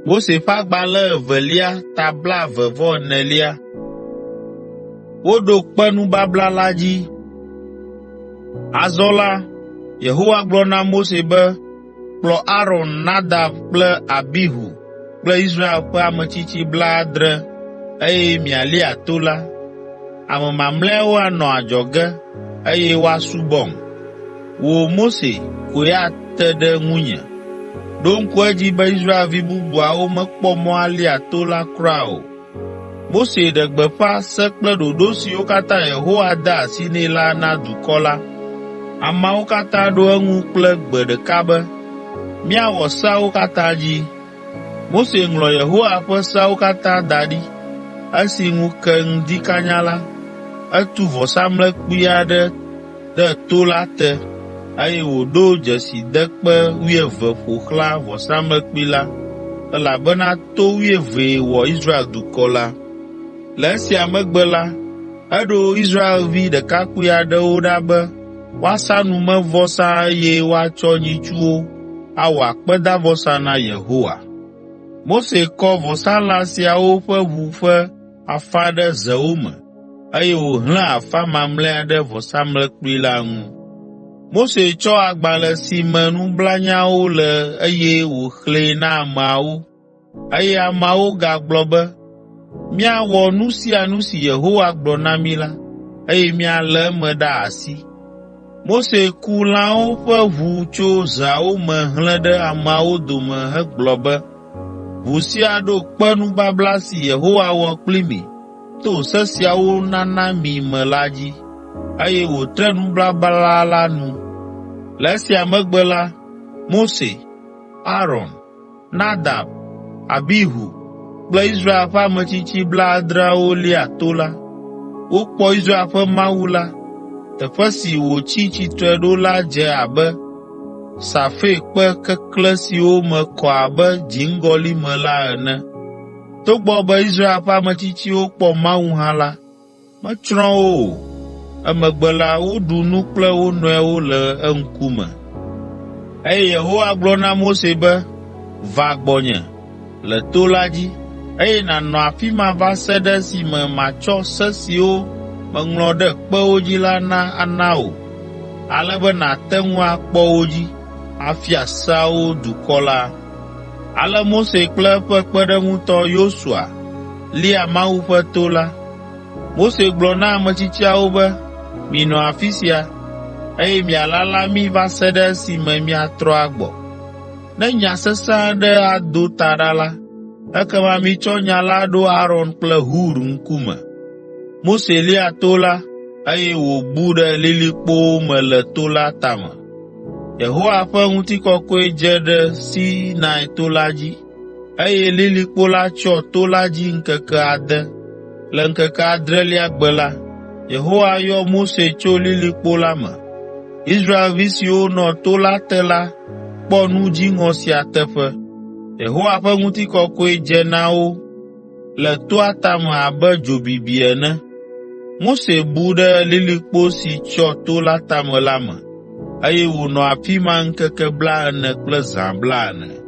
Mose ƒe agbalẽ 2 tabla 24. Woɖo kpe nubabla la dzi. Azɔ la, Yehowa gblɔ na Mose be, kplɔ Aron, Nadab kple Abihu kple Israel ƒe ametsitsi 70 eye mialia to la. Ame mamlɛawo anɔ adzɔge eye woasubɔm. Wò Mose koe ate ɖe ŋunye. Ɖo ŋku edzi be Israelvi bubuawo mekpɔ mɔ alia to la kura o. Mose ɖe gbeƒã se kple ɖoɖo siwo katã Yehowa de asi nɛ la na dukɔ la. Ameawo katã ɖo eŋu kple gbe ɖeka be, míawɔ seawo katã dzi. Mose ŋlɔ Yehowa ƒe seawo katã da ɖi. Esi ŋu ke ŋdi kanya la, etu vɔsamlekpui aɖe ɖe to la te, eye wòɖo dzesidekpe 12 ƒo xlã vɔsamlekpui la, elabena to 12 wɔ Israel dukɔ la. Le esia megbe la, eɖo Israelvi ɖekakpui aɖewo ɖa be woasa numevɔsa eye woatsɔ nyitsuwo awɔ akpedavɔsa na Yehowa. Mose kɔ vɔsalã siawo ƒe ʋu ƒe afã ɖe zewo me, eye wòhlẽ afã mamlɛa ɖe vɔsamlekpui la ŋu. Mose tsɔ agbalẽ si me nublanyawo le eye wòxlẽe na ameawo, eye ameawo gagblɔ be, míawɔ nu sia nu si Yehowa gblɔ na mí la, eye míalé eme ɖe asi. Mose ku lãwo ƒe ʋu tso zeawo me hlẽ ɖe ameawo dome hegblɔ be, ʋu sia ɖo kpe nubabla si Yehowa wɔ kpli mi to se siawo nana mi me la dzi, eye wòtre nubabla la nu. Le esia megbe la, Mose, Aron, Nadab, Abihu kple Israel ƒe ametsitsi 70 lia to la. Wokpɔ Israel ƒe Mawu la. Teƒe si wòtsi tsitre ɖo la dze abe safɛ kpe keklẽ siwo me kɔ abe dziŋgɔli me la ene. Togbɔ be Israel ƒe ametsitsiwo kpɔ Mawu hã la, metsrɔ̃ wo o. Emegbe la, woɖu nu kple wo nɔewo le eŋkume. Eye Yehowa gblɔ na Mose be, va gbɔnye le to la dzi, eye nànɔ afi ma va se ɖe esime matsɔ se siwo meŋlɔ ɖe kpewo dzi la ana wò, ale be nàte ŋu akpɔ wo dzi, afia seawo dukɔ la. Ale Mose kple eƒe kpeɖeŋutɔ Yosua lia Mawu ƒe to la. Mose gblɔ na ametsitsiawo be, minɔ afi sia, eye mialala mí va se ɖe esime míatrɔ agbɔ. Ne nya sesẽ aɖe ado ta ɖa la, ekema mitsɔ nya la ɖo Aron kple Hur ŋkume. Mose lia to la, eye wòbu ɖe lilikpowo me le to la tame. Yehowa ƒe ŋutikɔkɔe dze ɖe Sinai to la dzi, eye lilikpo la tsyɔ to la dzi ŋkeke 6. Le ŋkeke 7lia gbe la, Yehowa yɔ Mose tso lilikpo la me. Israelvi siwo nɔ to la te la kpɔ nu dziŋɔ sia teƒe. Yehowa ƒe ŋutikɔkɔe dze na wo le toa tame abe dzo bibi ene. Mose bu ɖe lilikpo si tsyɔ to la tame la me, eye wònɔ afi ma ŋkeke 40 kple zã 40.